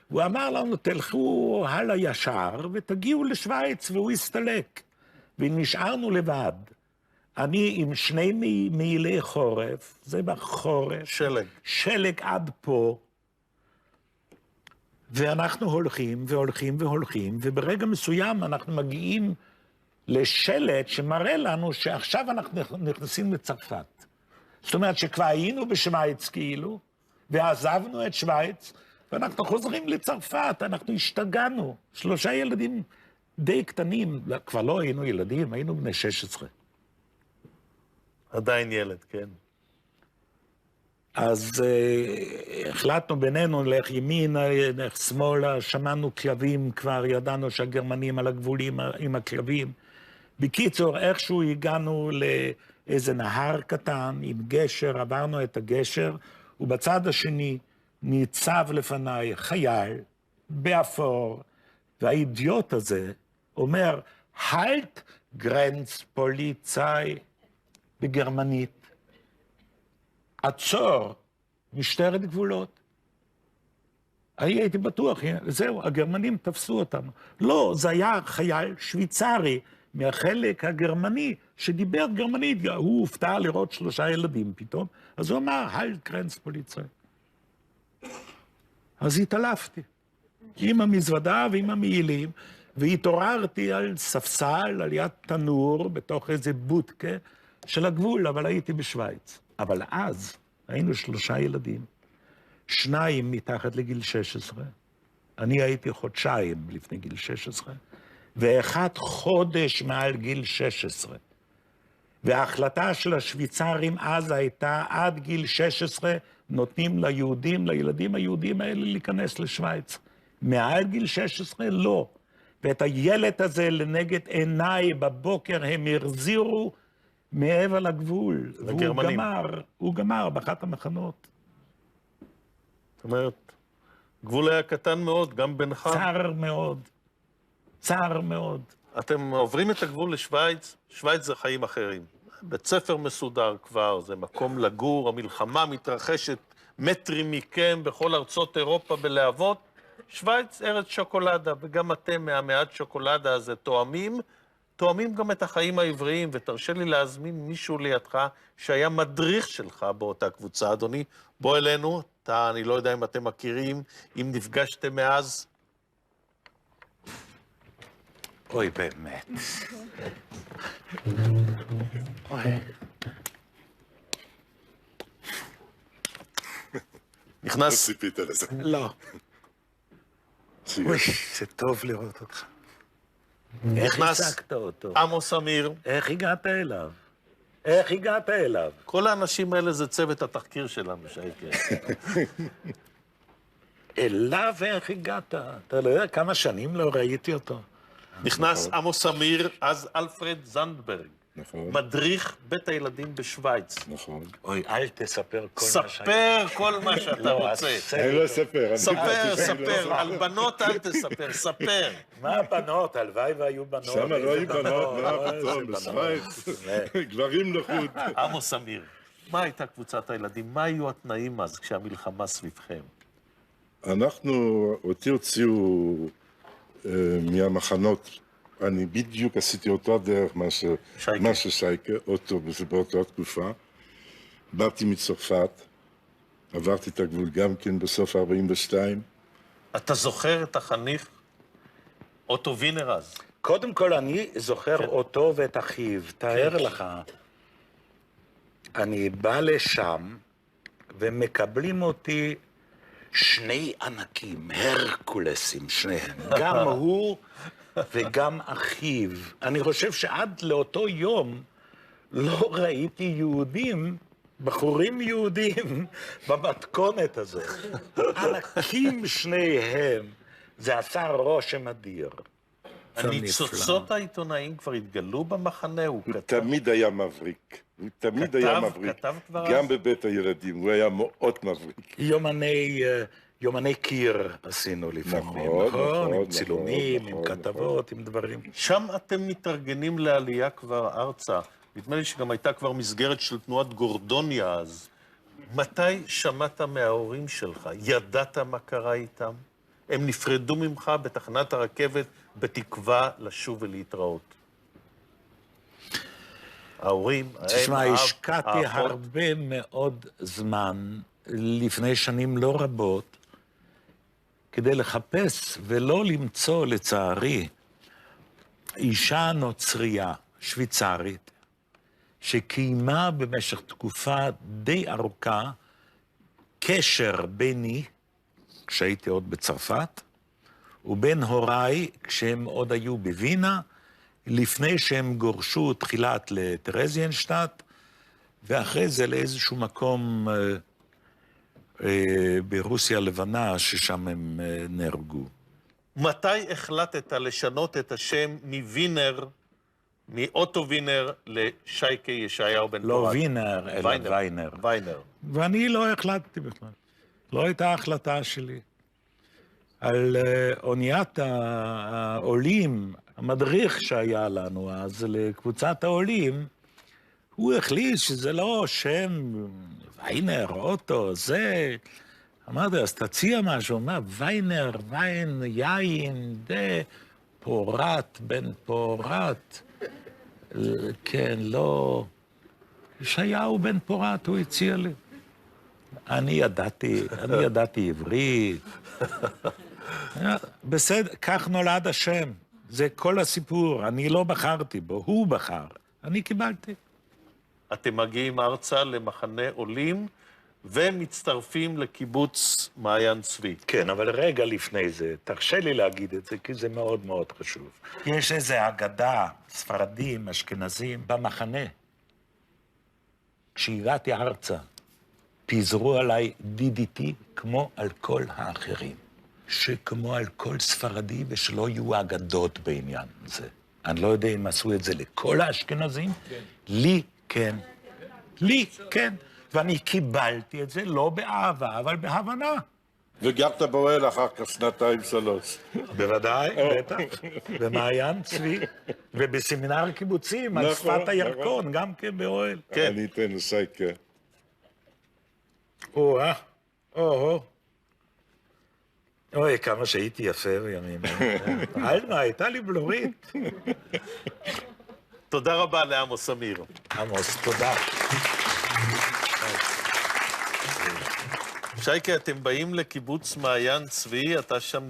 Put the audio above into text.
הוא אמר לנו, תלכו הלאה ישר ותגיעו לשוויץ, והוא הסתלק. ונשארנו לבד. אני עם שני מעילי חורף, זה בחורף. שלג. שלג עד פה. ואנחנו הולכים והולכים והולכים, וברגע מסוים אנחנו מגיעים לשלט שמראה לנו שעכשיו אנחנו נכנסים לצרפת. זאת אומרת שכבר היינו בשוויץ כאילו, ועזבנו את שוויץ, ואנחנו חוזרים לצרפת, אנחנו השתגענו. 3 ילדים די קטנים, כבר לא היינו ילדים, היינו בני 16. עדיין ילד, כן. אז החלטנו בינינו, נלך ימינה, נלך שמאלה, שמענו כלבים, כבר ידענו שהגרמנים על הגבולים עם הכלבים. בקיצור, איכשהו הגענו לאיזה נהר קטן עם גשר, עברנו את הגשר, ובצד השני ניצב לפניי חייל באפור, והאידיוט הזה אומר, halt Grenzpolizei בגרמנית. עצור, משטרת גבולות. הייתי בטוח, זהו, הגרמנים תפסו אותנו. לא, זה היה חייל שוויצרי מהחלק הגרמני, שדיבר גרמנית, הוא הופתע לראות 3 ילדים פתאום, אז הוא אמר, halt Grenzpolizei. אז התעלפתי, עם המזוודה ועם המעילים, והתעוררתי על ספסל, על יד תנור, בתוך איזה בוטקה של הגבול, אבל הייתי בשוויץ. אבל אז היינו 3 ילדים, 2 מתחת לגיל 16, אני הייתי חודשיים לפני גיל 16, ואחד חודש מעל גיל 16. וההחלטה של השוויצרים אז הייתה, עד גיל 16 נותנים ליהודים, לילדים היהודים האלה להיכנס לשוויץ. מעל גיל 16 לא. ואת הילד הזה לנגד עיניי בבוקר הם הרזירו מעבר לגבול. לגרמנים. הוא גמר באחת המחנות. זאת אומרת, גבול היה קטן מאוד, גם בינך. צער מאוד. צער מאוד. אתם עוברים את הגבול לשוויץ, שוויץ זה חיים אחרים. בית ספר מסודר כבר, זה מקום לגור, המלחמה מתרחשת מטרים מכם בכל ארצות אירופה בלהבות. שוויץ ארץ שוקולדה, וגם אתם מהמעט שוקולדה הזה תואמים גם את החיים העבריים, ותרשה לי להזמין מישהו לידך שהיה מדריך שלך באותה קבוצה, אדוני. בוא אלינו, אני לא יודע אם אתם מכירים, אם נפגשתם מאז. אוי, באמת. אוי. נכנס... ציפית לזה. לא. אוי, זה טוב לראות אותך. איך הצגת אותו? עמוס אמיר. איך הגעת אליו? איך הגעת אליו? כל האנשים האלה זה צוות התחקיר שלנו, שייקה. אליו איך הגעת? אתה לא יודע כמה שנים לא ראיתי אותו. נכנס עמוס אמיר, אז אלפרד זנדברג. נכון. מדריך בית הילדים בשוויץ. נכון. אוי, אל תספר כל מה שהיה. ספר כל מה שאתה רוצה. אני לא אספר. ספר, על בנות אל תספר, ספר. מה הבנות? הלוואי והיו בנות. שם לא היו בנות, מה איזה פתאום, בנות. בשוויץ. גברים לחוד. עמוס אמיר, מה הייתה קבוצת הילדים? מה היו התנאים אז כשהמלחמה סביבכם? אותי הוציאו מהמחנות. אני בדיוק עשיתי אותו דרך מה ששייקה, אותו באותה תקופה. באתי מצרפת, עברתי את הגבול גם כן בסוף 42. אתה זוכר את החניך אוטו וינר אז? קודם כל, אני זוכר אותו ואת אחיו. תאר לך, אני בא לשם, ומקבלים אותי 2 ענקים, הרקולסים, שניהם. גם הוא וגם אחיו. אני חושב שעד לאותו יום לא ראיתי יהודים, בחורים יהודים, במתכונת הזאת. ענקים שניהם. זה עשה רושם אדיר. הניצוצות העיתונאים כבר התגלו במחנה, הוא תמיד היה מבריק. הוא תמיד היה מבריק. כתב כבר גם אז? בבית הילדים, הוא היה מאוד מבריק. יומני קיר עשינו לפעמים, נכון, עם צילומים, עם נכון. כתבות, עם דברים. שם אתם מתארגנים לעלייה כבר ארצה. נדמה לי שגם הייתה כבר מסגרת של תנועת גורדוניה אז. מתי שמעת מההורים שלך? ידעת מה קרה איתם? הם נפרדו ממך בתחנת הרכבת בתקווה לשוב ולהתראות. ההורים, תשמע, האב, השקעתי האחות. הרבה מאוד זמן, לפני שנים לא רבות, כדי לחפש ולא למצוא, לצערי, אישה נוצרייה, שוויצרית, שקיימה במשך תקופה די ארוכה קשר ביני, כשהייתי עוד בצרפת, ובין הוריי, כשהם עוד היו בווינה, לפני שהם גורשו תחילת לטרזיינשטט, ואחרי זה לאיזשהו מקום ברוסיה הלבנה, ששם הם נהרגו. מתי החלטת לשנות את השם מווינר, מאוטו וינר, לשייקה ישעיהו בן פורת? לא וינר, אלא ויינר. ויינר. ואני לא החלטתי בכלל. לא הייתה החלטה שלי. על אוניית העולים, המדריך שהיה לנו אז לקבוצת העולים, הוא החליט שזה לא שם ויינר, אוטו, זה... אמרתי, אז תציע משהו, הוא אומר, ויינר, ויין, יין, פורת, בן פורת. כן, לא... ישעיהו בן פורת, הוא הציע לי. אני ידעתי עברית. בסדר, כך נולד השם. זה כל הסיפור. אני לא בחרתי בו, הוא בחר. אני קיבלתי. אתם מגיעים ארצה למחנה עולים, ומצטרפים לקיבוץ מעיין צבי. כן, אבל רגע לפני זה, תרשה לי להגיד את זה, כי זה מאוד מאוד חשוב. יש איזו אגדה, ספרדים, אשכנזים, במחנה. כשהגעתי ארצה, פיזרו עליי DDT כמו על כל האחרים. שכמו על כל ספרדי, ושלא יהיו אגדות בעניין הזה. אני לא יודע אם עשו את זה לכל האשכנזים, כן. לי כן. לי כן. ואני קיבלתי את זה לא באהבה, אבל בהבנה. וגרת באוהל אחר כך 2-3. בוודאי, בטח. במעיין צבי, ובסמינר קיבוצים, על שפת הירקון, גם כן באוהל. אני אתן לשייקה. אוי, כמה שהייתי יפה בימים. אלמה, הייתה לי בלורית. תודה רבה לעמוס אמיר. עמוס, תודה. שייקה, אתם באים לקיבוץ מעיין צבי, אתה שם